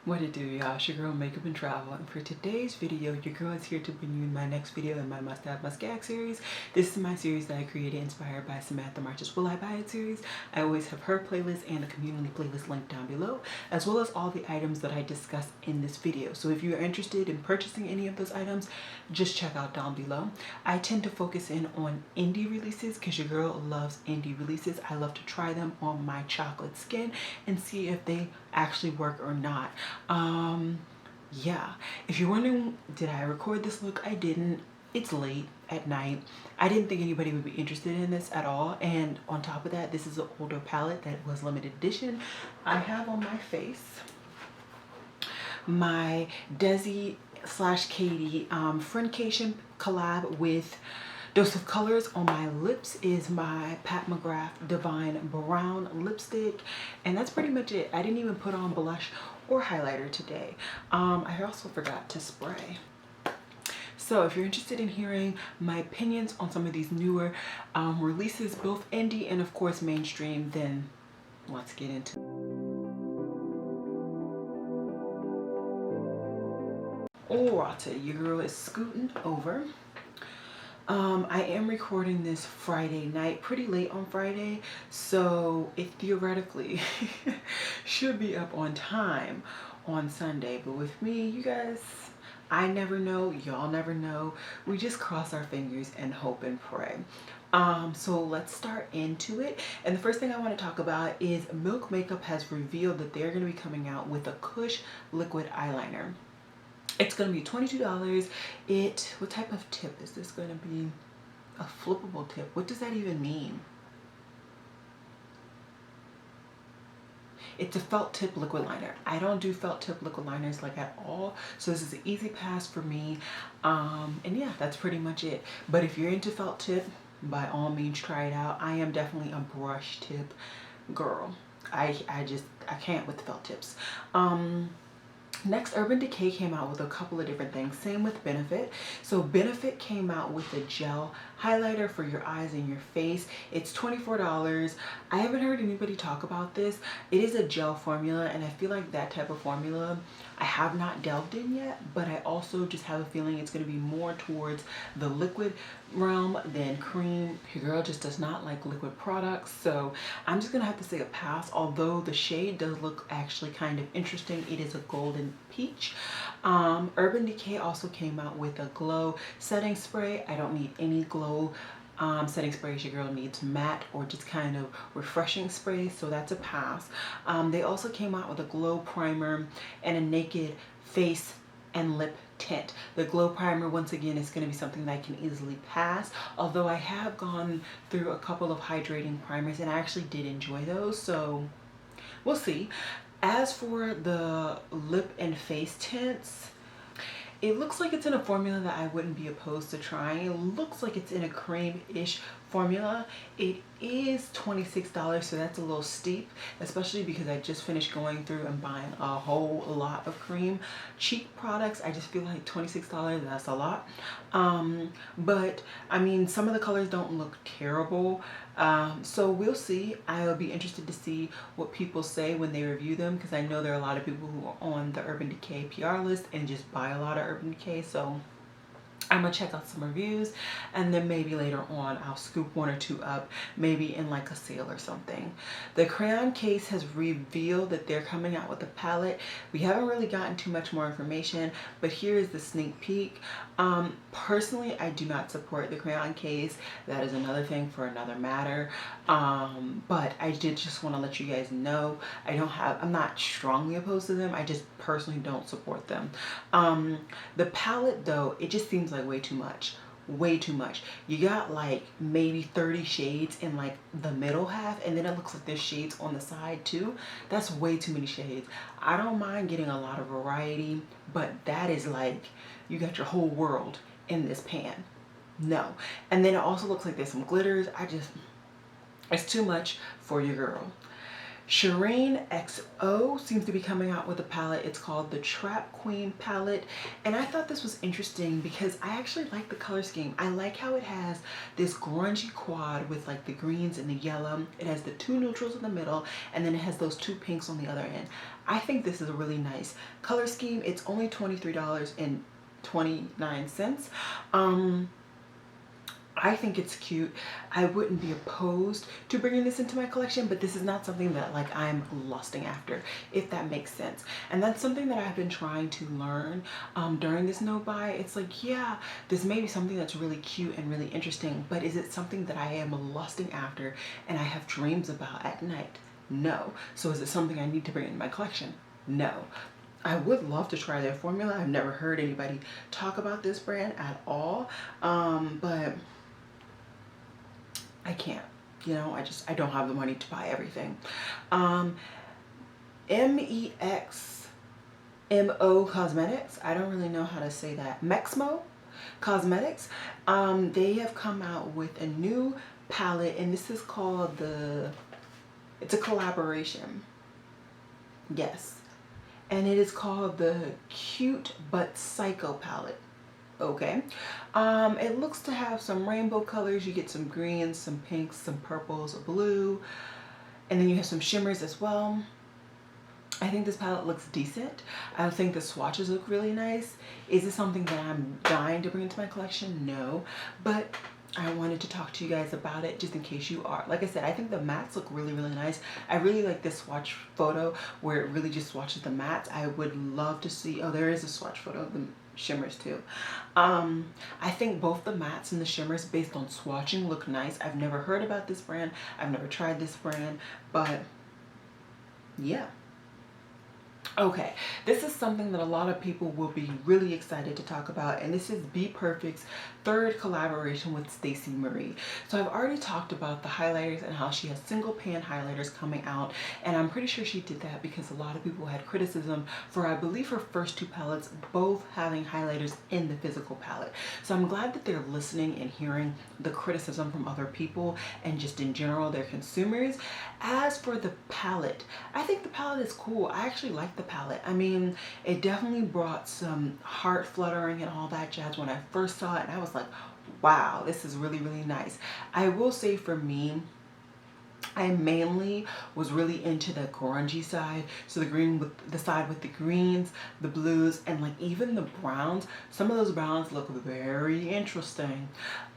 What it do, y'all? It's your girl Makeup and Travel, and for today's video, your girl is here to bring you my next video in my Must Have Must Gag series. This is my series that I created inspired by Samantha March's Will I Buy It series. I always have her playlist and a community playlist linked down below, as well as all the items that I discuss in this video. So if you're interested in purchasing any of those items, just check out down below. I tend to focus in on indie releases because your girl loves indie releases. I love to try them on my chocolate skin and see if they actually work or not. Yeah, if you're wondering, did I record this look? I didn't. It's late at night. I didn't think anybody would be interested in this at all, and on top of that, this is an older palette that was limited edition. I have on my face my Desi / Katie Friendcation collab with Dose of Colors. On my lips is my Pat McGrath Divine Brown lipstick, and that's pretty much it. I didn't even put on blush or highlighter today. I also forgot to spray. So if you're interested in hearing my opinions on some of these newer releases, both indie and of course mainstream, then let's get into it. Alrighty, your girl is scooting over. I am recording this Friday night, pretty late on Friday, so it theoretically should be up on time on Sunday. But with me, you guys, I never know, y'all never know. We just cross our fingers and hope and pray. So let's start into it. And the first thing I want to talk about is Milk Makeup has revealed that they're going to be coming out with a Kush liquid eyeliner. It's going to be $22. What type of tip is this going to be? A flippable tip. What does that even mean? It's a felt tip liquid liner. I don't do felt tip liquid liners like at all, so this is an easy pass for me. And yeah, that's pretty much it. But if you're into felt tip, by all means try it out. I am definitely a brush tip girl. I can't with the felt tips. Next, Urban Decay came out with a couple of different things. Same with Benefit. So Benefit came out with a gel highlighter for your eyes and your face. It's $24. I haven't heard anybody talk about this. It is a gel formula, and I feel like that type of formula I have not delved in yet, but I also just have a feeling it's going to be more towards the liquid realm than cream. Your girl just does not like liquid products, so I'm just gonna have to say a pass, although the shade does look actually kind of interesting. It is a golden peach. Urban Decay also came out with a glow setting spray. I don't need any glow setting sprays. Your girl needs matte or just kind of refreshing sprays, so that's a pass. They also came out with a glow primer and a naked face and lip tint. The glow primer, once again, is going to be something that I can easily pass, although I have gone through a couple of hydrating primers and I actually did enjoy those, so we'll see. As for the lip and face tints, it looks like it's in a formula that I wouldn't be opposed to trying. It looks like it's in a cream-ish formula. It is $26, so that's a little steep, especially because I just finished going through and buying a whole lot of cream. Chic products, I just feel like $26, that's a lot. But I mean, some of the colors don't look terrible. So we'll see. I'll be interested to see what people say when they review them, because I know there are a lot of people who are on the Urban Decay PR list and just buy a lot of Urban Decay, so I'm gonna check out some reviews, and then maybe later on I'll scoop one or two up, maybe in like a sale or something. The Crayon Case has revealed that they're coming out with a palette. We haven't really gotten too much more information, but here is the sneak peek. Personally, I do not support the Crayon Case. That is another thing for another matter. But I did just want to let you guys know I'm not strongly opposed to them. I just personally don't support them. The palette though, it just seems like way too much. You got like maybe 30 shades in like the middle half, and then it looks like there's shades on the side too. That's way too many shades. I don't mind getting a lot of variety, but that is like you got your whole world in this pan. No. And then it also looks like there's some glitters. It's too much for your girl. Shireen XO seems to be coming out with a palette. It's called the Trap Queen palette. And I thought this was interesting because I actually like the color scheme. I like how it has this grungy quad with like the greens and the yellow. It has the two neutrals in the middle, and then it has those two pinks on the other end. I think this is a really nice color scheme. It's only $23.29. I think it's cute. I wouldn't be opposed to bringing this into my collection, but this is not something that like I'm lusting after, if that makes sense. And that's something that I've been trying to learn during this no buy. It's like, yeah, this may be something that's really cute and really interesting, but is it something that I am lusting after and I have dreams about at night? No. So is it something I need to bring into my collection? No. I would love to try their formula. I've never heard anybody talk about this brand at all, but I can't, you know, I don't have the money to buy everything. Mexmo Cosmetics, I don't really know how to say that. Mexmo Cosmetics, they have come out with a new palette, and this is called it's a collaboration. Yes. And it is called the Cute But Psycho palette. Okay. It looks to have some rainbow colors. You get some greens, some pinks, some purples, a blue, and then you have some shimmers as well. I think this palette looks decent. I think the swatches look really nice. Is it something that I'm dying to bring into my collection? No, but I wanted to talk to you guys about it just in case you are. Like I said, I think the mattes look really, really nice. I really like this swatch photo where it really just swatches the mattes. I would love to see, oh, there is a swatch photo of the shimmers too. I think both the mattes and the shimmers based on swatching look nice. I've never heard about this brand. I've never tried this brand, but yeah. Okay, this is something that a lot of people will be really excited to talk about, and this is Be Perfect's third collaboration with Stacey Marie. So I've already talked about the highlighters and how she has single pan highlighters coming out, and I'm pretty sure she did that because a lot of people had criticism for, I believe, her first two palettes both having highlighters in the physical palette. So I'm glad that they're listening and hearing the criticism from other people and just in general their consumers. As for the palette, I think the palette is cool. I actually like the palette. I mean, it definitely brought some heart fluttering and all that jazz when I first saw it, and I was like, wow, this is really, really nice. I will say for me, I mainly was really into the grungy side. So the green with the side with the greens, the blues, and like even the browns. Some of those browns look very interesting.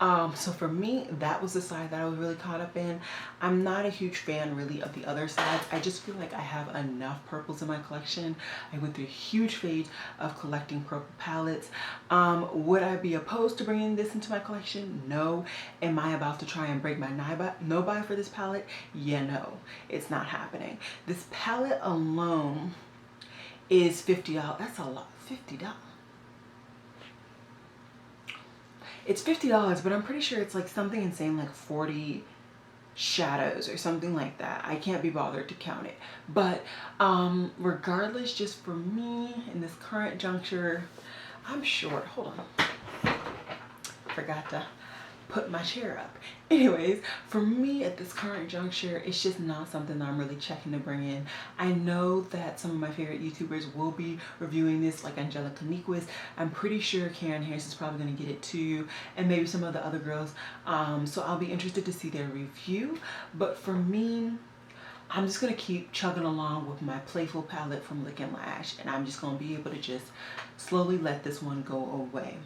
So for me, that was the side that I was really caught up in. I'm not a huge fan really of the other sides. I just feel like I have enough purples in my collection. I went through a huge phase of collecting purple palettes. Would I be opposed to bringing this into my collection? No. Am I about to try and break my no buy for this palette? Yeah, no, it's not happening. This palette alone is $50. That's a lot. $50. It's $50, but I'm pretty sure it's like something insane like 40 shadows or something like that. I can't be bothered to count it. But regardless, just for me in this current juncture, I'm short. Hold on. Forgot to put my chair up. Anyways, for me at this current juncture, it's just not something that I'm really checking to bring in. I know that some of my favorite YouTubers will be reviewing this, like Angelica Niquist. I'm pretty sure Karen Harris is probably going to get it too, and maybe some of the other girls. So I'll be interested to see their review. But for me, I'm just going to keep chugging along with my Playful palette from Lick and Lash, and I'm just going to be able to just slowly let this one go away.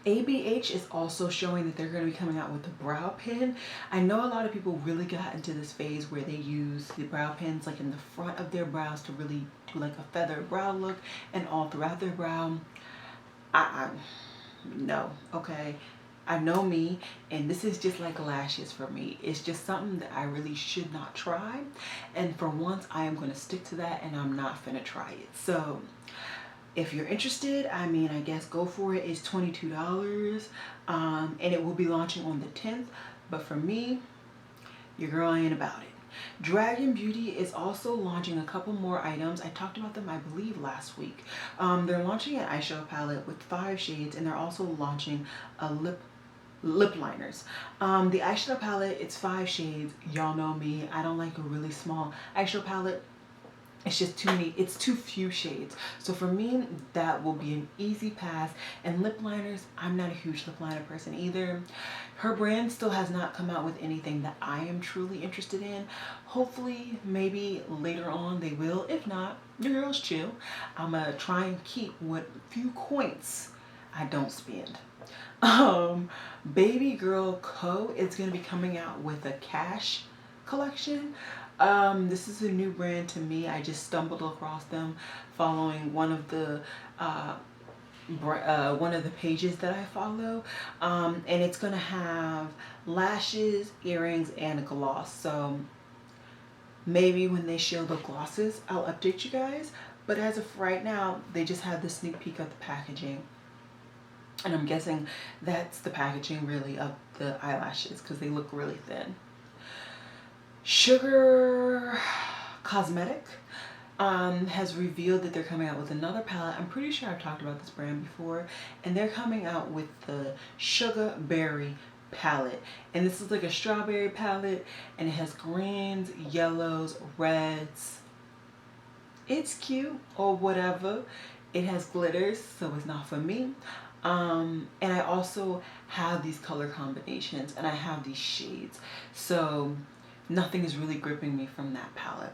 ABH is also showing that they're going to be coming out with the brow pen. I know a lot of people really got into this phase where they use the brow pens like in the front of their brows to really do like a feathered brow look and all throughout their brow. No, okay. I know me, and this is just like lashes for me. It's just something that I really should not try, and for once I am going to stick to that, and I'm not finna try it. So if you're interested, I mean, I guess go for it. It's $22, and it will be launching on the 10th. But for me, your girl ain't about it. Dragun Beauty is also launching a couple more items. I talked about them, I believe, last week. They're launching an eyeshadow palette with 5 shades, and they're also launching a lip lip liners. The eyeshadow palette, it's 5 shades. Y'all know me, I don't like a really small eyeshadow palette. It's just too many, it's too few shades. So for me, that will be an easy pass. And lip liners, I'm not a huge lip liner person either. Her brand still has not come out with anything that I am truly interested in. Hopefully, maybe later on they will. If not, your girl's chill. I'm gonna try and keep what few coins I don't spend. Babygirl Co. is gonna be coming out with a cash collection. This is a new brand to me. I just stumbled across them following one of the pages that I follow, and it's gonna have lashes, earrings, and a gloss. So maybe when they show the glosses, I'll update you guys. But as of right now, they just have the sneak peek of the packaging. And I'm guessing that's the packaging really of the eyelashes because they look really thin. Sugar Cosmetic has revealed that they're coming out with another palette. I'm pretty sure I've talked about this brand before. And they're coming out with the Sugar Berry palette. And this is like a strawberry palette. And it has greens, yellows, reds. It's cute or whatever. It has glitters, so it's not for me. And I also have these color combinations and I have these shades. So nothing is really gripping me from that palette.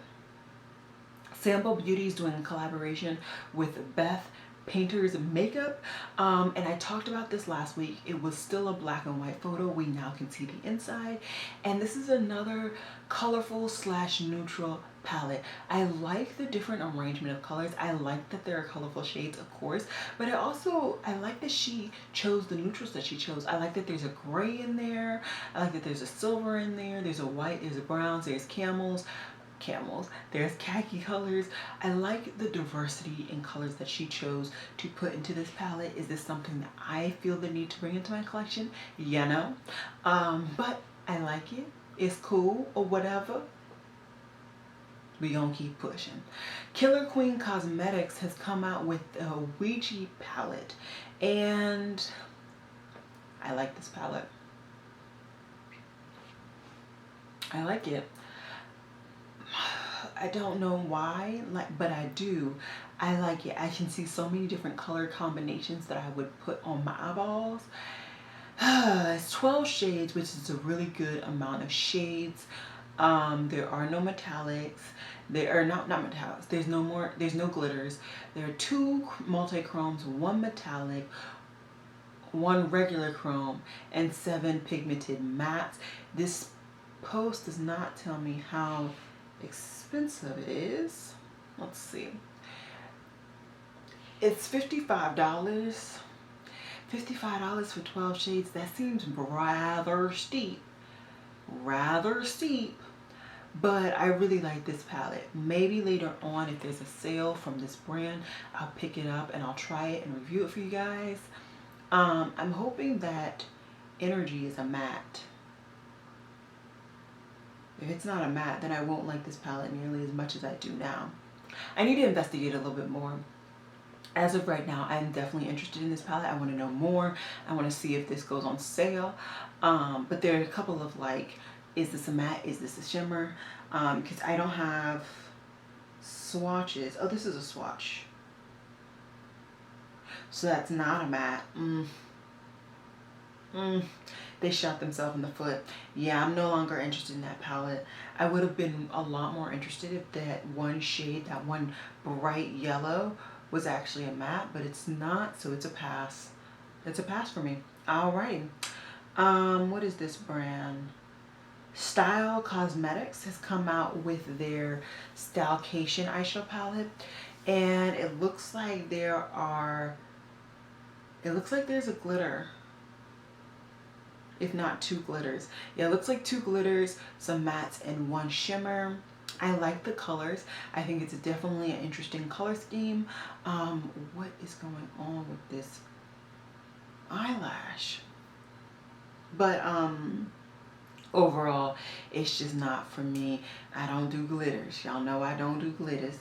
Sample Beauty is doing a collaboration with Beth Painter's Makeup. And I talked about this last week. It was still a black and white photo. We now can see the inside. And this is another colorful / neutral palette. I like the different arrangement of colors. I like that there are colorful shades, of course, but I like that she chose the neutrals that she chose. I like that there's a gray in there. I like that there's a silver in there. There's a white, there's a browns, there's camels, there's khaki colors. I like the diversity in colors that she chose to put into this palette. Is this something that I feel the need to bring into my collection? Yeah, no. But I like it. It's cool or whatever. We gonna keep pushing. Killer Queen Cosmetics has come out with a Ouija palette, and I like this palette. I like it. I don't know why, but I do. I like it. I can see so many different color combinations that I would put on my eyeballs. It's 12 shades, which is a really good amount of shades. There are no metallics. There are not metallics. There's no glitters. There are 2 multi-chromes, 1 metallic, 1 regular chrome, and 7 pigmented mattes. This post does not tell me how expensive it is. Let's see. It's $55. $55 for 12 shades. That seems rather steep. But I really like this palette. Maybe later on, if there's a sale from this brand, I'll pick it up and I'll try it and review it for you guys. I'm hoping that Energy is a matte. If it's not a matte, then I won't like this palette nearly as much as I do now. I need to investigate a little bit more. As of right now, I'm definitely interested in this palette. I want to know more. I want to see if this goes on sale. But there are a couple of like, is this a matte? Is this a shimmer? Because I don't have swatches. Oh, this is a swatch. So that's not a matte. They shot themselves in the foot. Yeah, I'm no longer interested in that palette. I would have been a lot more interested if that one shade, that one bright yellow, was actually a matte, but it's not, so it's a pass. It's a pass for me. Alrighty. What is this brand? Style Cosmetics has come out with their Stylecation eyeshadow palette, and it looks like there's a glitter, if not 2 glitters. Yeah, it looks like 2 glitters, some mattes, and 1 shimmer. I like the colors. I think it's definitely an interesting color scheme. What is going on with this eyelash? But overall, it's just not for me. I don't do glitters. Y'all know I don't do glitters.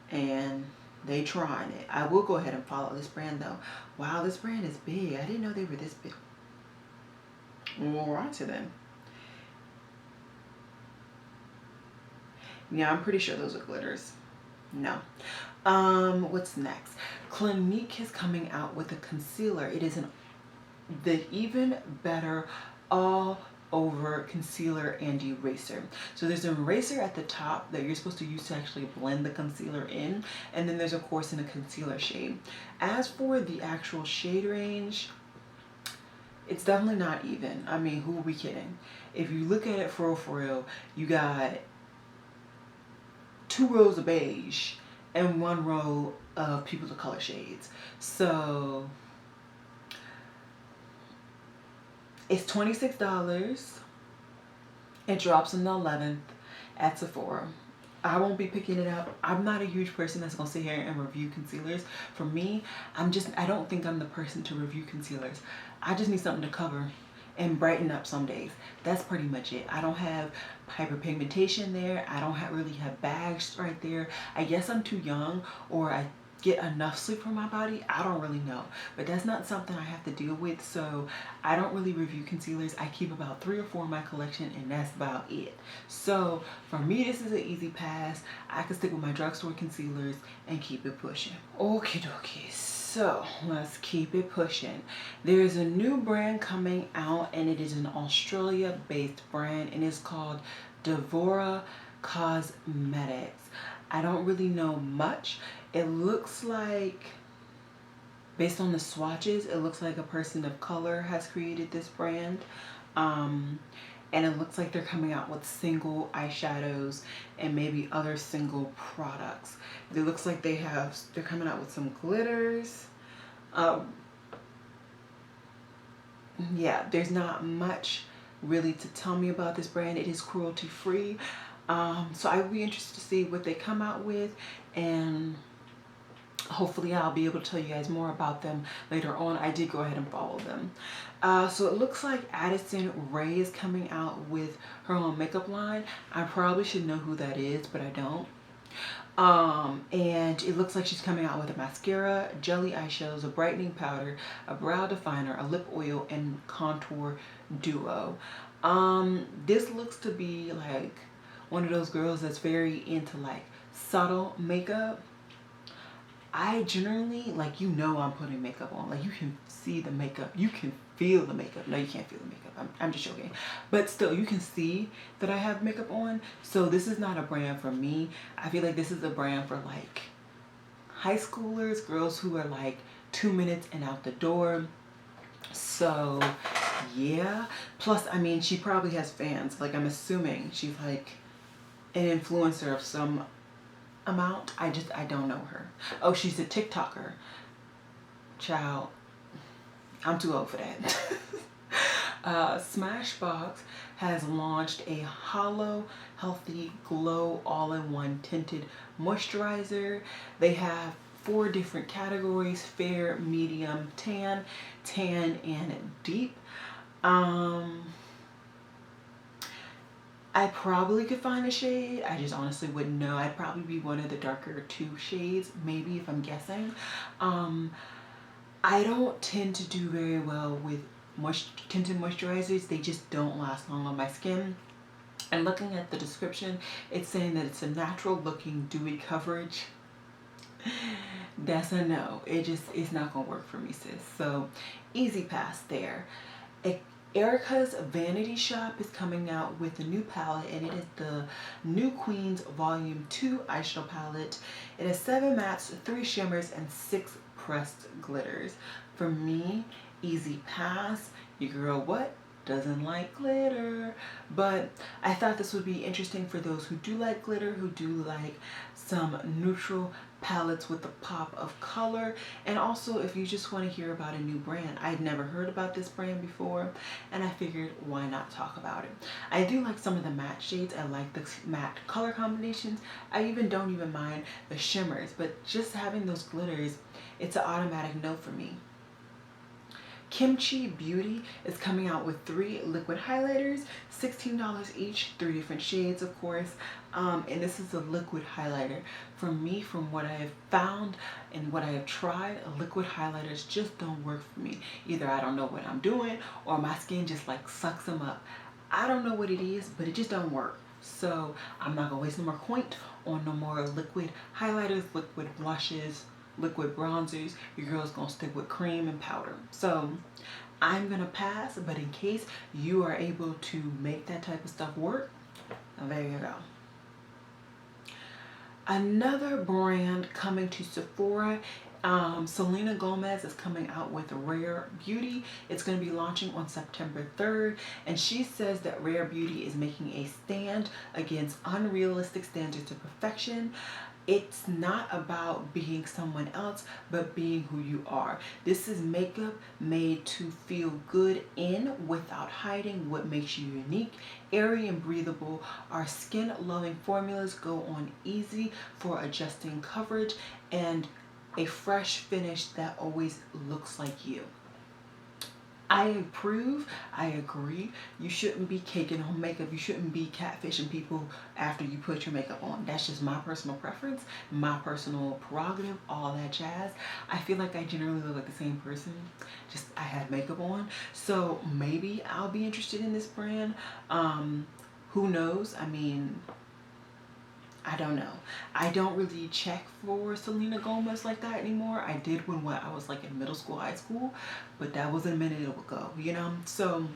And they trying it. I will go ahead and follow this brand though. Wow, this brand is big. I didn't know they were this big. Alright then. Yeah, I'm pretty sure those are glitters. No. What's next? Clinique is coming out with a concealer. It is the Even Better All Over Concealer and Eraser. So there's an eraser at the top that you're supposed to use to actually blend the concealer in, and then there's of course in a concealer shade. As for the actual shade range, it's definitely not even. I mean, who are we kidding? If you look at it for real, you got 2 rows of beige and 1 row of people of color shades. So it's $26. It drops on the 11th at Sephora. I won't be picking it up. I'm not a huge person that's gonna sit here and review concealers. For me, I don't think I'm the person to review concealers. I just need something to cover and brighten up some days. That's pretty much it. I don't have hyperpigmentation there. I don't really have bags right there. I guess I'm too young, or I get enough sleep for my body. I don't really know, but that's not something I have to deal with. So I don't really review concealers. I keep about 3 or 4 in my collection, and that's about it. So for me, this is an easy pass. I can stick with my drugstore concealers and keep it pushing. Okie dokie. So let's keep it pushing. There's a new brand coming out, and it is an Australia-based brand, and it's called Devora Cosmetics. I don't really know much. It looks like, based on the swatches, it looks like a person of color has created this brand. And it looks like they're coming out with single eyeshadows and maybe other single products. It looks like they're coming out with some glitters. Yeah, there's not much really to tell me about this brand. It is cruelty free. So I will be interested to see what they come out with, and hopefully I'll be able to tell you guys more about them later on. I did go ahead and follow them. So it looks like Addison Rae is coming out with her own makeup line. I probably should know who that is, but I don't. And it looks like she's coming out with a mascara, jelly eyeshadows, a brightening powder, a brow definer, a lip oil, and contour duo. This looks to be like one of those girls that's very into like subtle makeup. I generally, like, I'm putting makeup on. Like, you can see the makeup. You can feel the makeup. No, you can't feel the makeup. I'm just joking. But still, you can see that I have makeup on. So this is not a brand for me. I feel like this is a brand for like high schoolers, girls who are like 2 minutes and out the door. So yeah. Plus, I mean, she probably has fans. Like, I'm assuming she's like an influencer of some amount. I don't know her. Oh, she's a TikToker. Child, I'm too old for that. Smashbox has launched a Hollow Healthy Glow All-in-One Tinted Moisturizer. They have 4 different categories: fair, medium, tan, and deep. I probably could find a shade. I just honestly wouldn't know. I'd probably be one of the darker 2 shades, maybe, if I'm guessing. I don't tend to do very well with tinted moisturizers. They just don't last long on my skin. And looking at the description, it's saying that it's a natural looking dewy coverage. That's a no. It's not gonna work for me, sis. So easy pass there. Erica's Vanity Shop is coming out with a new palette, and it is the New Queens Volume 2 eyeshadow palette. It has 7 mattes, 3 shimmers, and 6 pressed glitters. For me, easy pass. Your girl doesn't like glitter, but I thought this would be interesting for those who do like glitter, who do like some neutral palettes with a pop of color, and also if you just want to hear about a new brand. I'd never heard about this brand before, and I figured why not talk about it. I do like some of the matte shades. I like the matte color combinations. I don't even mind the shimmers, but just having those glitters, it's an automatic no for me. Kimchi Beauty is coming out with 3 liquid highlighters, $16 each, 3 different shades, of course. And this is a liquid highlighter. For me, from what I have found and what I have tried, liquid highlighters just don't work for me. Either I don't know what I'm doing or my skin just like sucks them up. I don't know what it is, but it just don't work. So I'm not gonna waste no more coin on no more liquid highlighters, liquid blushes, liquid bronzers. Your girl's gonna stick with cream and powder. So I'm gonna pass, but in case you are able to make that type of stuff work, there you go. Another brand coming to Sephora, Selena Gomez is coming out with Rare Beauty. It's going to be launching on September 3rd, and she says that Rare Beauty is making a stand against unrealistic standards of perfection. It's not about being someone else, but being who you are. This is makeup made to feel good in without hiding what makes you unique, airy and breathable. Our skin-loving formulas go on easy for adjusting coverage and a fresh finish that always looks like you. I approve, I agree. You shouldn't be caking on makeup. You shouldn't be catfishing people after you put your makeup on. That's just my personal preference, my personal prerogative, all that jazz. I feel like I generally look like the same person, just I have makeup on. So maybe I'll be interested in this brand. Who knows? I mean, I don't know. I don't really check for Selena Gomez like that anymore. I did when I was like in middle school, high school, but that was a minute ago, you know? So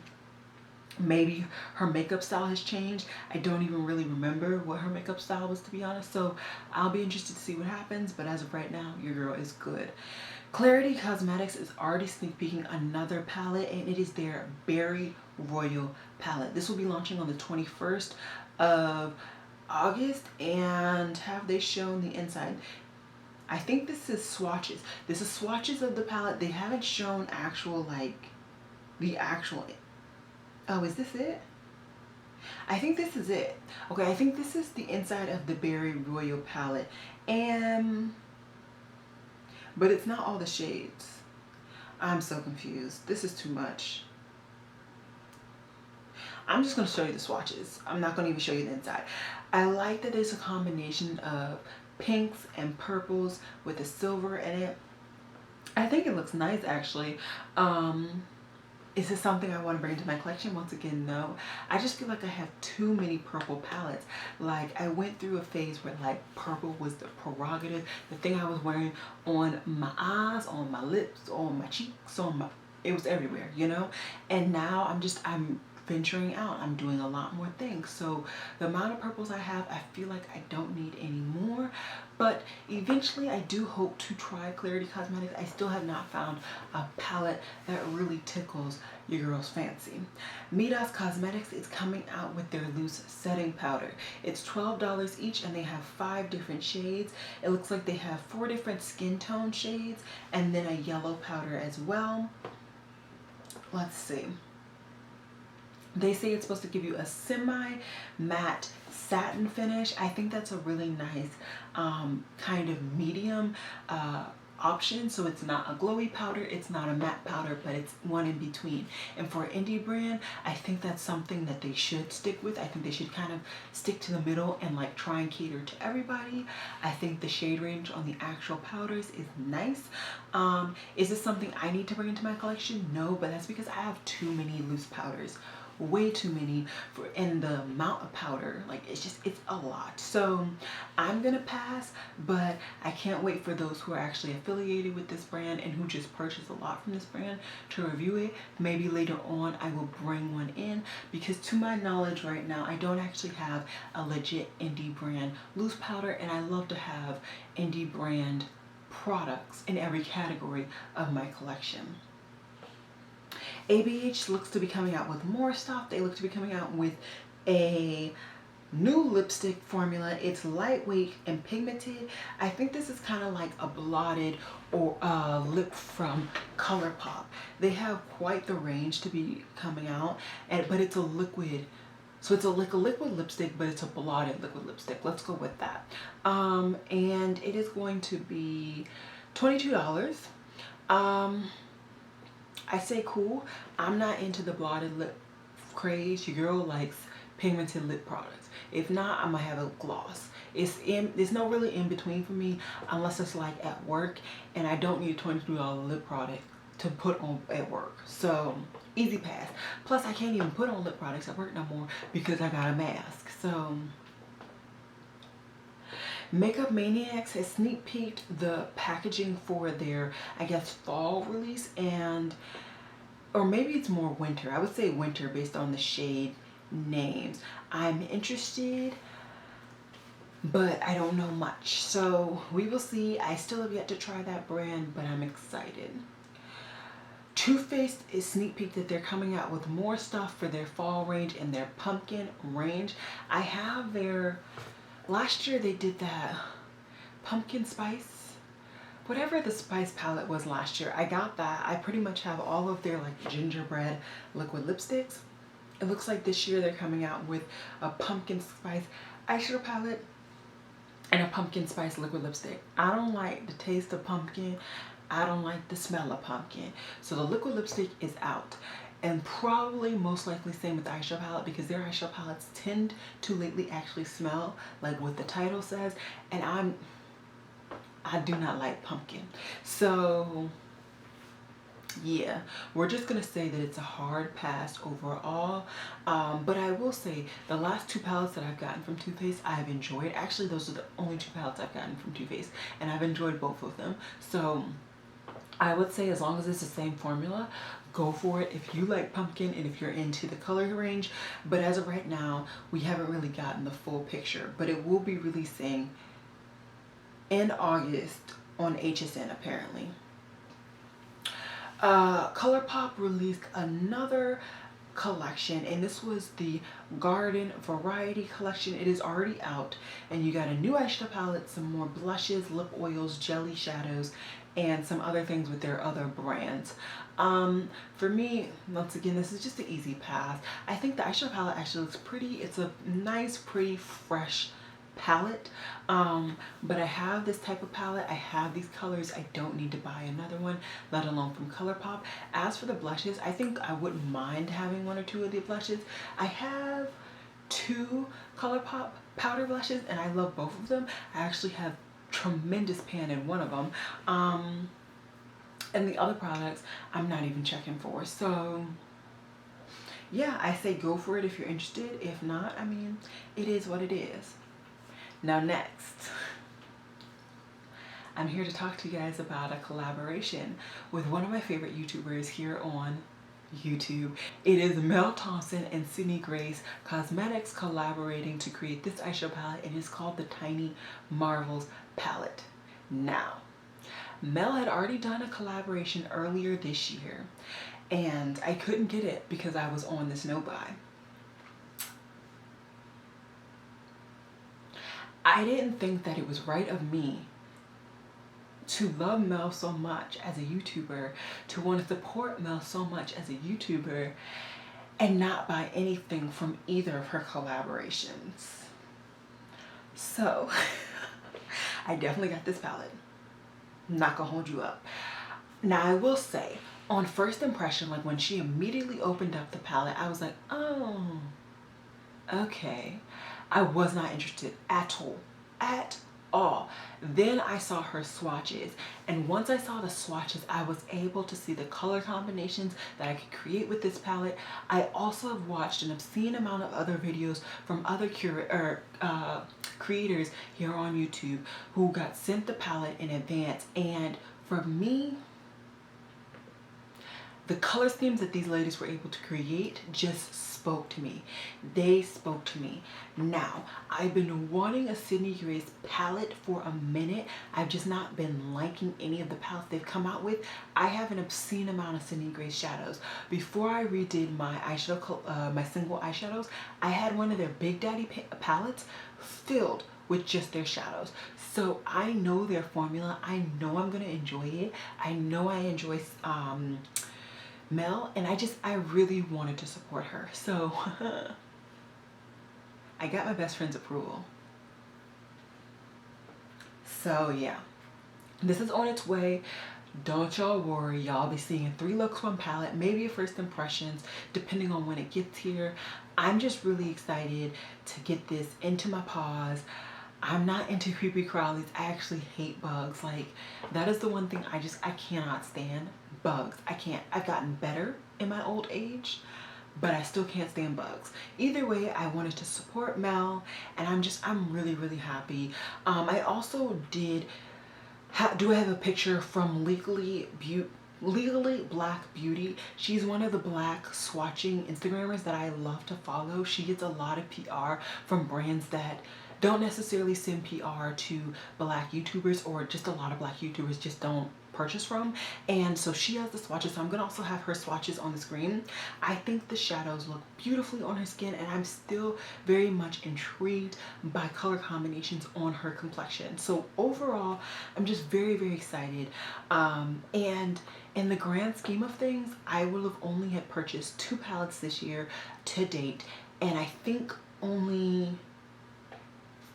maybe her makeup style has changed. I don't even really remember what her makeup style was, to be honest. So I'll be interested to see what happens, but as of right now, your girl is good. Clarity Cosmetics is already sneak peeking another palette, and it is their Berry Royal palette. This will be launching on the 21st of August, and have they shown the inside? I think this is swatches. This is swatches of the palette. They haven't shown actual, like, the actual. Oh, is this it? I think this is it. Okay, I think this is the inside of the Berry Royal palette, and but it's not all the shades. I'm so confused. This is too much. I'm just going to show you the swatches. I'm not going to even show you the inside. I like that there's a combination of pinks and purples with a silver in it. I think it looks nice, actually. Is this something I want to bring to my collection? Once again, no. I just feel like I have too many purple palettes. Like, I went through a phase where like purple was the prerogative, the thing I was wearing on my eyes, on my lips, on my cheeks, it was everywhere, you know? And now I'm venturing out. I'm doing a lot more things. So the amount of purples I have, I feel like I don't need any more. But eventually I do hope to try Clarity Cosmetics. I still have not found a palette that really tickles your girl's fancy. Midas Cosmetics is coming out with their loose setting powder. It's $12 each, and they have 5 different shades. It looks like they have 4 different skin tone shades and then a yellow powder as well. Let's see. They say it's supposed to give you a semi-matte satin finish. I think that's a really nice kind of medium option. So it's not a glowy powder, it's not a matte powder, but it's one in between. And for an indie brand, I think that's something that they should stick with. I think they should kind of stick to the middle and like try and cater to everybody. I think the shade range on the actual powders is nice. Is this something I need to bring into my collection? No, but that's because I have too many loose powders. Way too many and the amount of powder, like it's a lot. So I'm gonna pass, but I can't wait for those who are actually affiliated with this brand and who just purchase a lot from this brand to review it. Maybe later on I will bring one in, because to my knowledge right now I don't actually have a legit indie brand loose powder, and I love to have indie brand products in every category of my collection. ABH looks to be coming out with more stuff. They look to be coming out with a new lipstick formula. It's lightweight and pigmented. I think this is kind of like a blotted or lip from ColourPop. They have quite the range to be coming out, but it's a liquid. So it's like a liquid lipstick, but it's a blotted liquid lipstick. Let's go with that. And it is going to be $22. I say cool. I'm not into the blotted lip craze. Your girl likes pigmented lip products. If not, I'm gonna have a gloss. There's no really in between for me unless it's like at work and I don't need a $23 lip product to put on at work. So easy pass. Plus I can't even put on lip products at work no more because I got a mask. So Makeup Maniacs has sneak peeked the packaging for their, I guess, fall release, and or maybe it's more winter. I would say winter based on the shade names. I'm interested, but I don't know much. So we will see. I still have yet to try that brand, but I'm excited. Too Faced is sneak peek that they're coming out with more stuff for their fall range and their pumpkin range. I have their, last year they did that pumpkin spice, whatever the spice palette was last year. I got that. I pretty much have all of their like gingerbread liquid lipsticks. It looks like this year they're coming out with a pumpkin spice eyeshadow palette and a pumpkin spice liquid lipstick. I don't like the taste of pumpkin. I don't like the smell of pumpkin. So the liquid lipstick is out. And probably most likely same with the eyeshadow palette because their eyeshadow palettes tend to lately actually smell like what the title says. And I do not like pumpkin. So yeah, we're just gonna say that it's a hard pass overall. But I will say the last two palettes that I've gotten from Too Faced I've enjoyed. Actually, those are the only two palettes I've gotten from Too Faced and I've enjoyed both of them. So I would say as long as it's the same formula, go for it if you like pumpkin and if you're into the color range. But as of right now, we haven't really gotten the full picture, but it will be releasing in August on HSN apparently. ColourPop released another collection, and this was the Garden Variety collection. It is already out, and you got a new eyeshadow palette, some more blushes, lip oils, jelly shadows, and some other things with their other brands. For me, once again, this is just an easy pass. I think the eyeshadow palette actually looks pretty. It's a nice, pretty, fresh palette. But I have this type of palette. I have these colors. I don't need to buy another one, let alone from ColourPop. As for the blushes, I think I wouldn't mind having one or two of the blushes. I have two ColourPop powder blushes and I love both of them. I actually have tremendous pan in one of them. And the other products I'm not even checking for. So yeah, I say go for it if you're interested. If not, I mean, it is what it is. Now next, I'm here to talk to you guys about a collaboration with one of my favorite YouTubers here on YouTube. It is Mel Thompson and Sydney Grace Cosmetics collaborating to create this eyeshadow palette. It is called the Tiny Marvels palette. Now, Mel had already done a collaboration earlier this year and I couldn't get it because I was on this no-buy. I didn't think that it was right of me to love Mel so much as a YouTuber, to want to support Mel so much as a YouTuber, and not buy anything from either of her collaborations. So, I definitely got this palette. I'm not gonna hold you up. Now, I will say, on first impression, like when she immediately opened up the palette, I was like, oh, okay. I was not interested at all. Then I saw her swatches, and once I saw the swatches, I was able to see the color combinations that I could create with this palette. I also have watched an obscene amount of other videos from other creators here on YouTube who got sent the palette in advance, and for me, the color schemes that these ladies were able to create just spoke to me. They spoke to me. Now, I've been wanting a Sydney Grace palette for a minute. I've just not been liking any of the palettes they've come out with. I have an obscene amount of Sydney Grace shadows. Before I redid my eyeshadow, my single eyeshadows, I had one of their Big Daddy palettes filled with just their shadows. So I know their formula. I know I'm gonna enjoy it. I know I enjoy Mel, and I really wanted to support her. So I got my best friend's approval. So yeah, this is on its way don't y'all worry, y'all be seeing 3 looks, 1 palette, maybe a first impressions, depending on when it gets here. I'm just really excited to get this into my paws. I'm not into creepy crawlies. I actually hate bugs. Like, that is the one thing I cannot stand, bugs. I can't. I've gotten better in my old age, but I still can't stand bugs. Either way, I wanted to support Mel, and I'm really, really happy. I also do I have a picture from Legally Black Beauty. She's one of the black swatching Instagrammers that I love to follow. She gets a lot of PR from brands that don't necessarily send PR to black YouTubers, or just a lot of black YouTubers just don't purchase from. And so she has the swatches, so I'm gonna also have her swatches on the screen. I think the shadows look beautifully on her skin, and I'm still very much intrigued by color combinations on her complexion. So overall, I'm just very, very excited. And in the grand scheme of things, I will have only had purchased 2 palettes this year to date, and I think only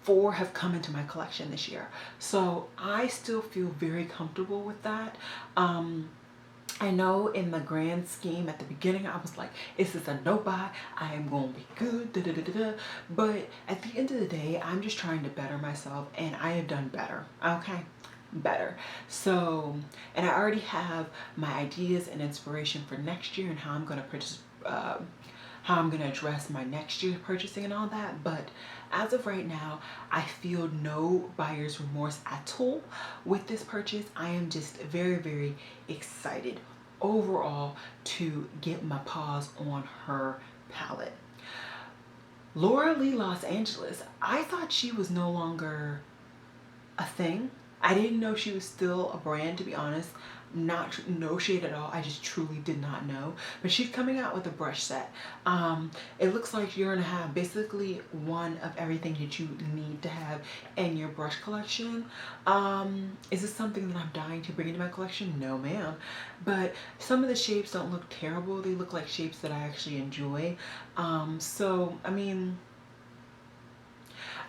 4 have come into my collection this year. So I still feel very comfortable with that. I know in the grand scheme at the beginning I was like, is this a no buy? I am gonna be good, da, da, da, da, da. But at the end of the day, I'm just trying to better myself, and I have done better, okay? Better. So, and I already have my ideas and inspiration for next year and how I'm gonna purchase, how I'm gonna address my next year's purchasing and all that. But as of right now, I feel no buyer's remorse at all with this purchase. I am just very, very excited overall to get my paws on her palette. Laura Lee Los Angeles. I thought she was no longer a thing. I didn't know she was still a brand, to be honest. Not no shade at all, I just truly did not know. But she's coming out with a brush set. It looks like you're gonna have basically one of everything that you need to have in your brush collection. Is this something that I'm dying to bring into my collection? No ma'am. But some of the shapes don't look terrible. They look like shapes that I actually enjoy. So I mean,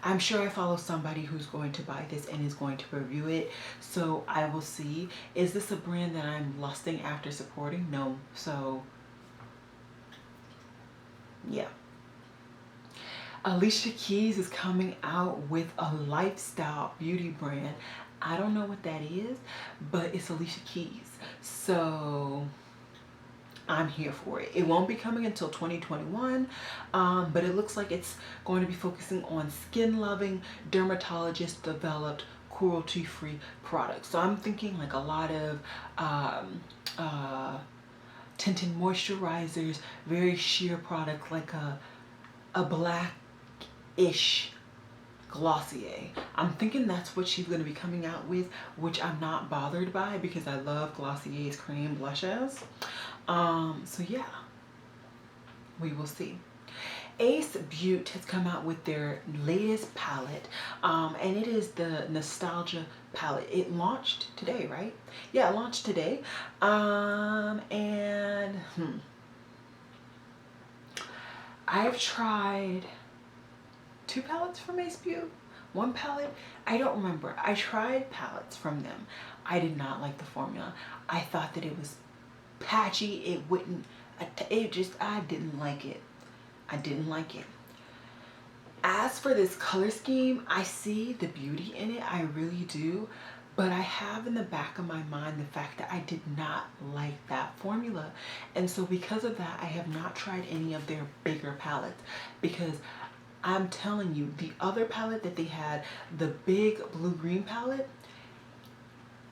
I'm sure I follow somebody who's going to buy this and is going to review it, so I will see. Is this a brand that I'm lusting after supporting? No. So yeah. Alicia Keys is coming out with a lifestyle beauty brand. I don't know what that is, but it's Alicia Keys, so I'm here for it. It won't be coming until 2021, but it looks like it's going to be focusing on skin-loving, dermatologist-developed, cruelty-free products. So I'm thinking like a lot of tinted moisturizers, very sheer products, like a black-ish Glossier. I'm thinking that's what she's going to be coming out with, which I'm not bothered by because I love Glossier's cream blushes. So yeah, we will see. Ace Beauty has come out with their latest palette, and it is the Nostalgia palette. It launched today, right? Yeah, it launched today. I've tried 2 palettes from Ace Beauty, 1 palette, I don't remember. I tried palettes from them. I did not like the formula. I thought that it was patchy. It wouldn't, I didn't like it. I didn't like it. As for this color scheme, I see the beauty in it, I really do, but I have in the back of my mind the fact that I did not like that formula. And so because of that, I have not tried any of their bigger palettes, because I'm telling you, the other palette that they had, the big blue-green palette,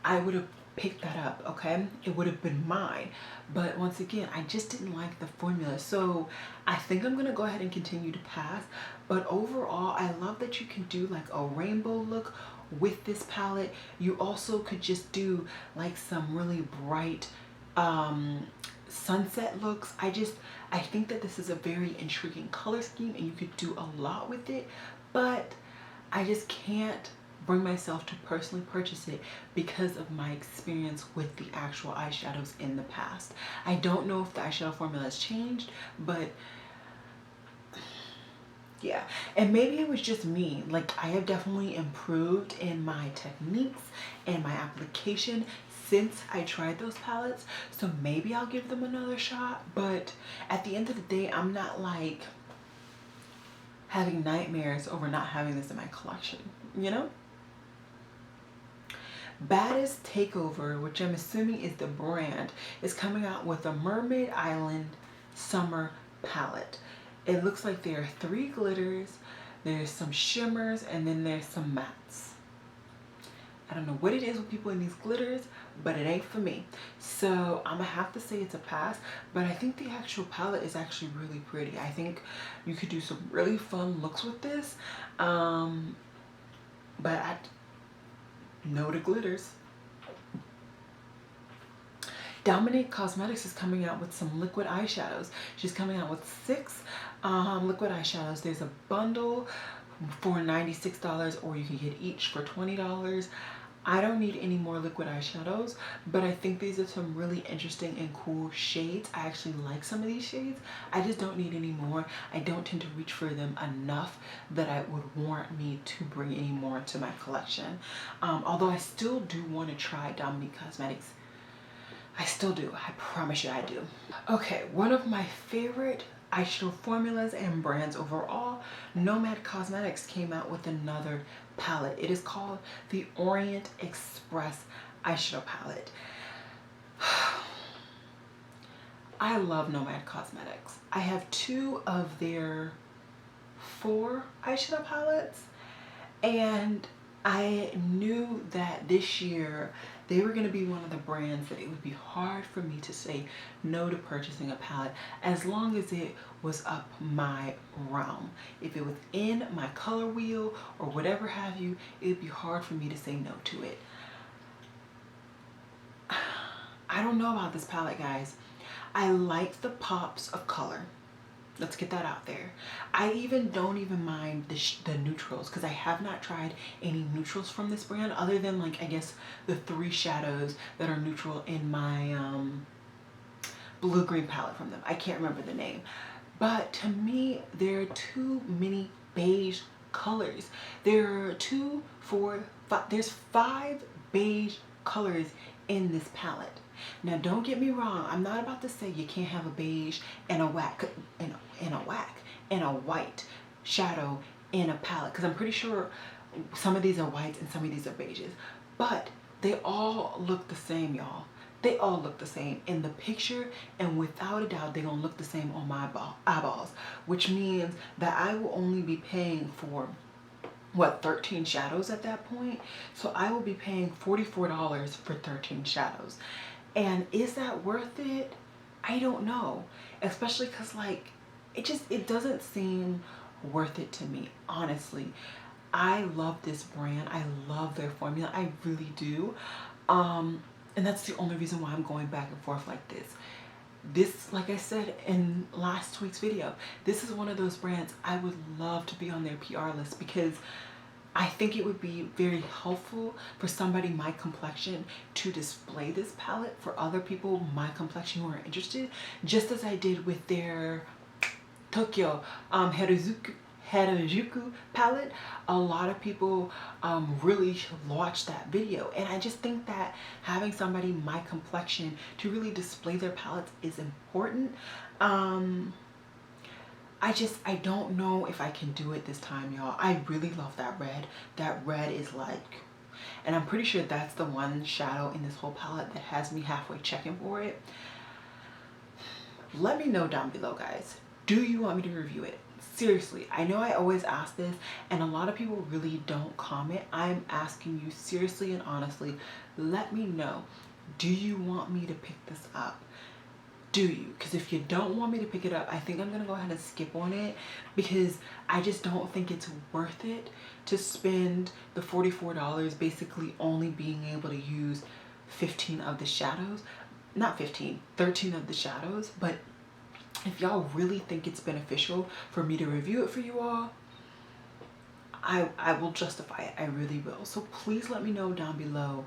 I would have picked that up, okay? It would have been mine. But once again, I just didn't like the formula. So I think I'm gonna go ahead and continue to pass. But overall, I love that you can do like a rainbow look with this palette. You also could just do like some really bright sunset looks. I think that this is a very intriguing color scheme and you could do a lot with it, but I just can't bring myself to personally purchase it because of my experience with the actual eyeshadows in the past. I don't know if the eyeshadow formula has changed, but yeah. And maybe it was just me. Like, I have definitely improved in my techniques and my application since I tried those palettes, so maybe I'll give them another shot. But at the end of the day, I'm not like having nightmares over not having this in my collection, you know? Baddest Takeover, which I'm assuming is the brand, is coming out with a Mermaid Island Summer palette. It looks like there are 3 glitters, there's some shimmers, and then there's some mattes. I don't know what it is with people in these glitters, but it ain't for me. So I'm gonna have to say it's a pass, but I think the actual palette is actually really pretty. I think you could do some really fun looks with this. But I know the glitters. Dominique Cosmetics is coming out with some liquid eyeshadows. She's coming out with 6 liquid eyeshadows. There's a bundle for $96, or you can get each for $20. I don't need any more liquid eyeshadows, but I think these are some really interesting and cool shades. I actually like some of these shades. I just don't need any more. I don't tend to reach for them enough that I would warrant me to bring any more to my collection. Although I still do want to try Dominique Cosmetics. I still do. I promise you I do. Okay, one of my favorite eyeshadow formulas and brands overall, Nomad Cosmetics came out with another palette. It is called the Orient Express eyeshadow palette. I love Nomad Cosmetics. I have 2 of their 4 eyeshadow palettes, and I knew that this year they were going to be one of the brands that it would be hard for me to say no to purchasing a palette as long as it was up my realm. If it was in my color wheel or whatever have you, it would be hard for me to say no to it. I don't know about this palette, guys. I like the pops of color. Let's get that out there. I don't even mind the neutrals, because I have not tried any neutrals from this brand other than, like, I guess the 3 shadows that are neutral in my blue-green palette from them. I can't remember the name. But to me, there are too many beige colors. There are 2, 4, 5, there's 5 beige colors in this palette. Now don't get me wrong, I'm not about to say you can't have a beige and a white shadow in a palette, because I'm pretty sure some of these are whites and some of these are beiges, but they all look the same, y'all. They all look the same in the picture, and without a doubt they're gonna look the same on my eyeballs, which means that I will only be paying for what, 13 shadows at that point. So I will be paying $44 for 13 shadows. And is that worth it? I don't know, especially because, like, it doesn't seem worth it to me, honestly. I love this brand. I love their formula. I really do. And that's the only reason why I'm going back and forth like this. This, like I said in last week's video, this is one of those brands I would love to be on their PR list, because I think it would be very helpful for somebody my complexion to display this palette for other people my complexion who are interested, just as I did with their Tokyo Harajuku palette. A lot of people really watched that video, and I just think that having somebody my complexion to really display their palettes is important. I don't know if I can do it this time, y'all. I really love that red. That red is like, and I'm pretty sure that's the one shadow in this whole palette that has me halfway checking for it. Let me know down below, guys. Do you want me to review it? Seriously, I know I always ask this and a lot of people really don't comment. I'm asking you seriously and honestly, let me know. Do you want me to pick this up? Do you? Because if you don't want me to pick it up, I think I'm gonna go ahead and skip on it, because I just don't think it's worth it to spend the $44 basically only being able to use 15 of the shadows. Not 15, 13 of the shadows. But if y'all really think it's beneficial for me to review it for you all, I will justify it. I really will. So please let me know down below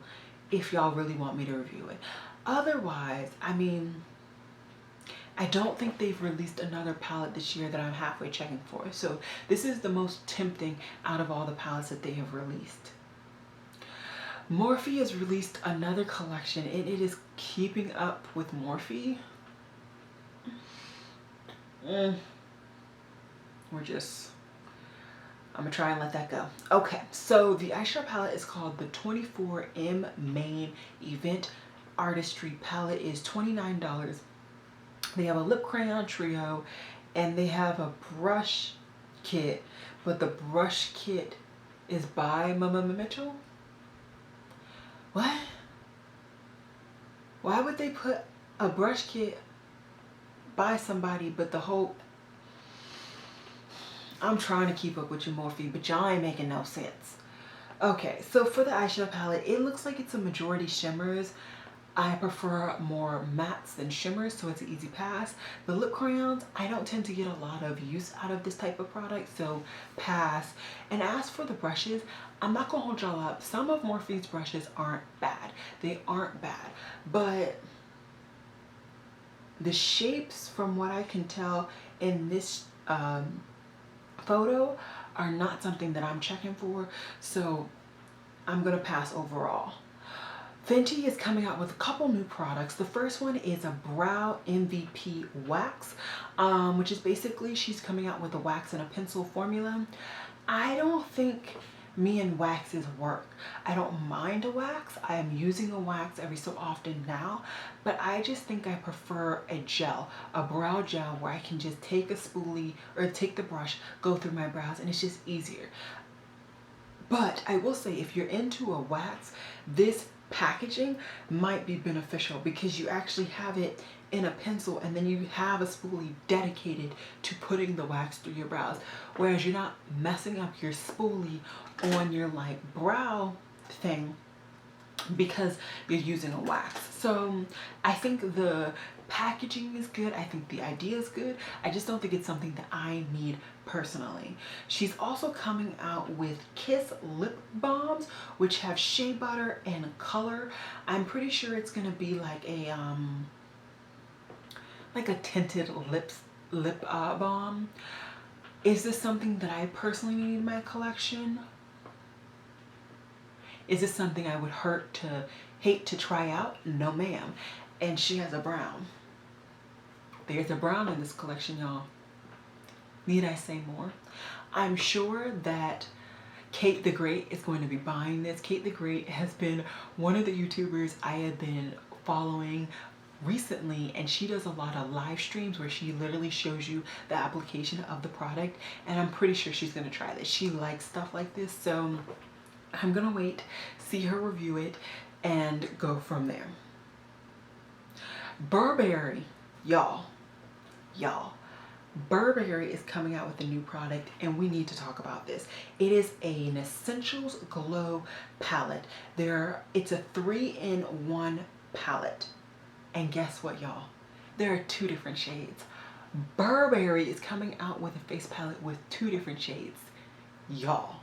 if y'all really want me to review it. Otherwise, I mean, I don't think they've released another palette this year that I'm halfway checking for. So this is the most tempting out of all the palettes that they have released. Morphe has released another collection and it is keeping up with Morphe. I'm gonna try and let that go. Okay, so the eyeshadow palette is called the 24M Main Event Artistry Palette. Is $29. They have a lip crayon trio and they have a brush kit, but the brush kit is by Mama Mitchell. What? Why would they put a brush kit by somebody, but the whole... I'm trying to keep up with you, Morphe, but y'all ain't making no sense. Okay, so for the eyeshadow palette, it looks like it's a majority shimmers. I prefer more mattes than shimmers, so it's an easy pass. The lip crayons, I don't tend to get a lot of use out of this type of product, so pass. And as for the brushes, I'm not gonna hold y'all up. Some of Morphe's brushes aren't bad. They aren't bad, but the shapes, from what I can tell in this photo, are not something that I'm checking for, so I'm gonna pass overall. Fenty is coming out with a couple new products. The first one is a brow MVP wax, which is basically she's coming out with a wax and a pencil formula. I don't think me and waxes work. I don't mind a wax. I am using a wax every so often now, but I just think I prefer a gel, a brow gel, where I can just take a spoolie or take the brush, go through my brows, and it's just easier. But I will say, if you're into a wax, this packaging might be beneficial because you actually have it in a pencil and then you have a spoolie dedicated to putting the wax through your brows, whereas you're not messing up your spoolie on your like brow thing because you're using a wax. So I think the packaging is good. I think the idea is good. I just don't think it's something that I need personally. She's also coming out with Kiss lip balms, which have shea butter and color. I'm pretty sure it's gonna be like a tinted lip balm. Is this something that I personally need in my collection? Is this something I would hate to try out? No, ma'am. And she has a brown. There's a brown in this collection, y'all. Need I say more? I'm sure that Kate the Great is going to be buying this. Kate the Great has been one of the YouTubers I have been following recently, and she does a lot of live streams where she literally shows you the application of the product, and I'm pretty sure she's gonna try this. She likes stuff like this, so I'm gonna wait, see her review it, and go from there. Burberry, y'all, Burberry is coming out with a new product and we need to talk about this. It is an Essentials Glow palette. It's a 3-in-1 palette. And guess what, y'all? There are 2 different shades. Burberry is coming out with a face palette with 2 different shades. Y'all,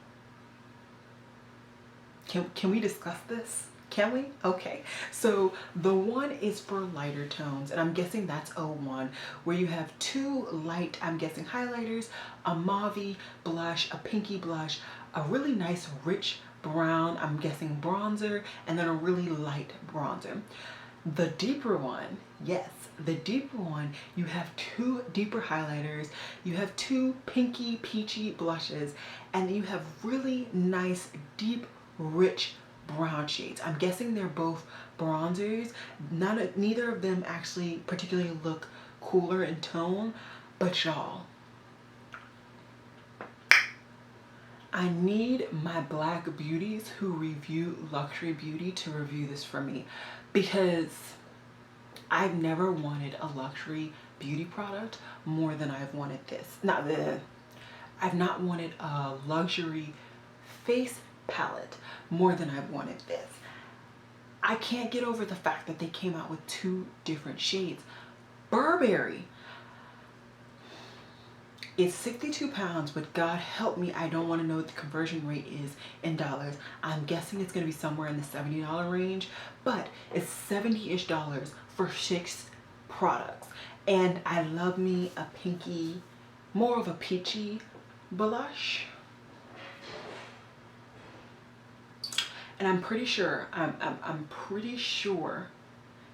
can we discuss this? Can we? Okay, so the one is for lighter tones, and I'm guessing that's 01, where you have 2 light, I'm guessing highlighters, a mauve blush, a pinky blush, a really nice rich brown, I'm guessing bronzer, and then a really light bronzer. The deeper one, yes, the deeper one, you have 2 deeper highlighters, you have 2 pinky peachy blushes, and you have really nice, deep, rich brown shades. I'm guessing they're both bronzers. Neither of them actually particularly look cooler in tone, but y'all, I need my black beauties who review luxury beauty to review this for me, because I've never wanted a luxury beauty product more than I've wanted this. I've not wanted a luxury face palette more than I've wanted this. I can't get over the fact that they came out with 2 different shades. Burberry, it's 62 pounds, but God help me, I don't want to know what the conversion rate is in dollars. I'm guessing it's going to be somewhere in the $70 range, but it's $70-ish for 6 products. And I love me a pinky, more of a peachy blush. And I'm pretty sure, I'm pretty sure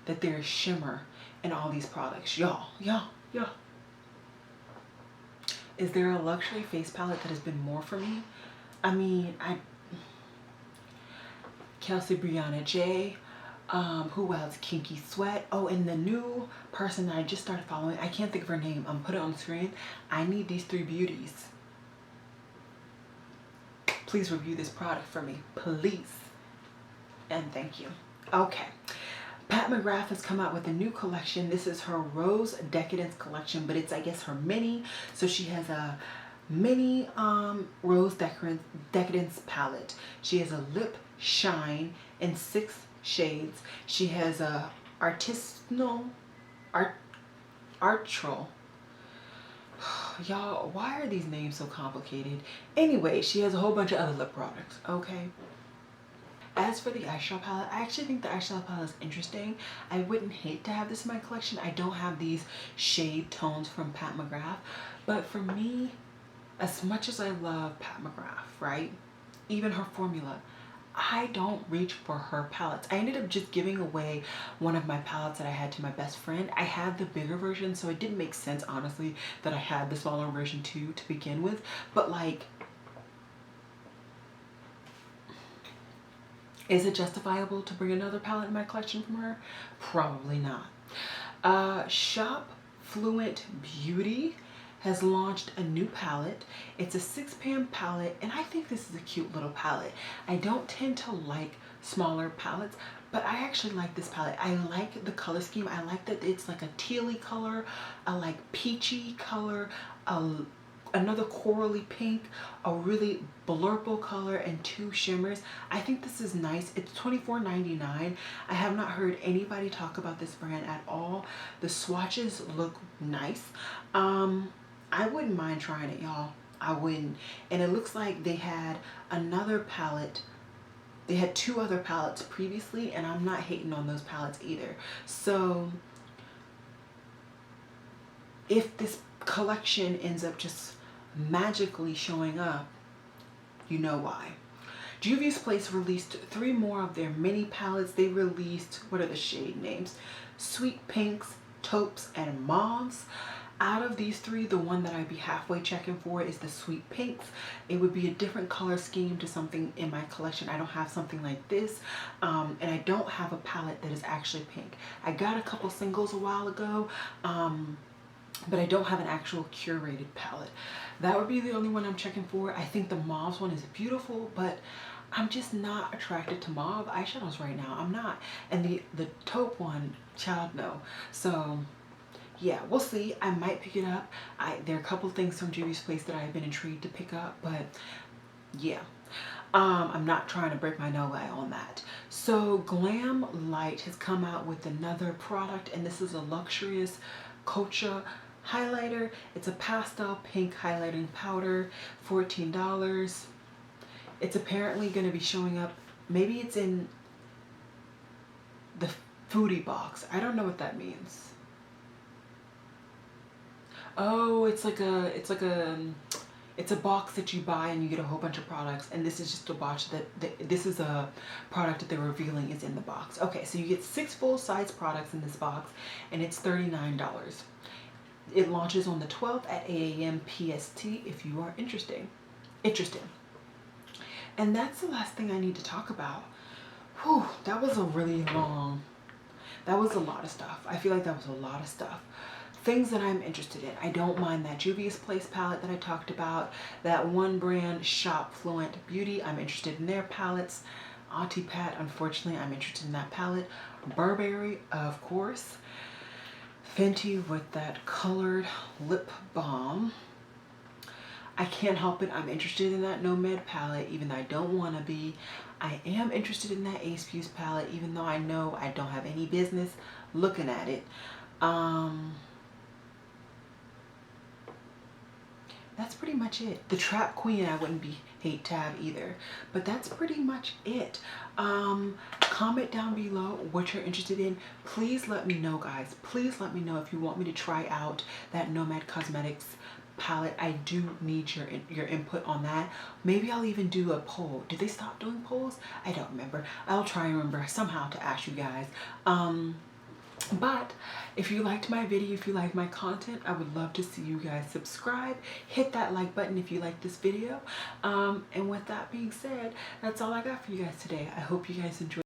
that there's shimmer in all these products. Y'all. Is there a luxury face palette that has been more for me? I mean, Kelsey Brianna J. Who else? Kinky Sweat. Oh, and the new person that I just started following, I can't think of her name. I'm put it on the screen. I Need These Three Beauties. Please review this product for me, please. And thank you. Okay. Pat McGrath has come out with a new collection. This is her Rose Decadence collection, but it's, I guess, her mini. So she has a mini Rose Decadence palette. She has a lip shine in 6 shades. She has a artisanal artral. Y'all, why are these names so complicated? Anyway, she has a whole bunch of other lip products, okay? As for the eyeshadow palette, I actually think the eyeshadow palette is interesting. I wouldn't hate to have this in my collection. I don't have these shade tones from Pat McGrath, but for me, as much as I love Pat McGrath, right? Even her formula, I don't reach for her palettes. I ended up just giving away one of my palettes that I had to my best friend. I had the bigger version, so it didn't make sense, honestly, that I had the smaller version too to begin with. But like, is it justifiable to bring another palette in my collection from her? Probably not. Shop Fluent Beauty has launched a new palette. It's a 6-pan palette, and I think this is a cute little palette. I don't tend to like smaller palettes, but I actually like this palette. I like the color scheme. I like that it's like a tealy color, a like peachy color, another corally pink, a really blurple color, and 2 shimmers. I think this is nice. It's $24.99. I have not heard anybody talk about this brand at all. The swatches look nice. I wouldn't mind trying it, y'all. I wouldn't. And it looks like they had another palette. They had 2 other palettes previously, and I'm not hating on those palettes either. So if this collection ends up just magically showing up, you know why. Juvia's Place released 3 more of their mini palettes. They released, what are the shade names? Sweet Pinks, Taupes, and Mauves. Out of these 3, the one that I'd be halfway checking for is the Sweet Pinks. It would be a different color scheme to something in my collection. I don't have something like this, and I don't have a palette that is actually pink. I got a couple singles a while ago, but I don't have an actual curated palette. That would be the only one I'm checking for. I think the Mauves one is beautiful, but I'm just not attracted to mauve eyeshadows right now. I'm not. And the taupe one, child, no. So yeah, we'll see. I might pick it up. There are a couple things from Juvia's Place that I've been intrigued to pick up, but yeah. I'm not trying to break my no eye on that. So Glam Light has come out with another product, and this is a luxurious Kocha highlighter. It's a pastel pink highlighting powder, $14. It's apparently going to be showing up, maybe it's in the foodie box. I don't know what that means. Oh, it's a box that you buy and you get a whole bunch of products, and this is just a box this is a product that they're revealing is in the box. Okay, so you get 6 full-size products in this box, and it's $39. It launches on the 12th at 8 a.m. PST if you are interested. And that's the last thing I need to talk about. Whew, that was a really long, that was a lot of stuff. I feel like that was a lot of stuff. Things that I'm interested in. I don't mind that Juvia's Place palette that I talked about. That one brand, Shop Fluent Beauty, I'm interested in their palettes. Auntie Pat, unfortunately, I'm interested in that palette. Burberry, of course. Fenty with that colored lip balm. I can't help it. I'm interested in that Nomad palette, even though I don't want to be. I am interested in that Ace Fuse palette, even though I know I don't have any business looking at it. That's pretty much it. The Trap Queen I wouldn't hate to have either, but that's pretty much it. Comment down below what you're interested in. Please let me know, guys. Please let me know if you want me to try out that Nomad Cosmetics palette. I do need your input on that. Maybe I'll even do a poll. Did they stop doing polls? I don't remember. I'll try and remember somehow to ask you guys. But if you liked my video, if you like my content, I would love to see you guys subscribe. Hit that like button if you like this video. And with that being said, that's all I got for you guys today. I hope you guys enjoyed.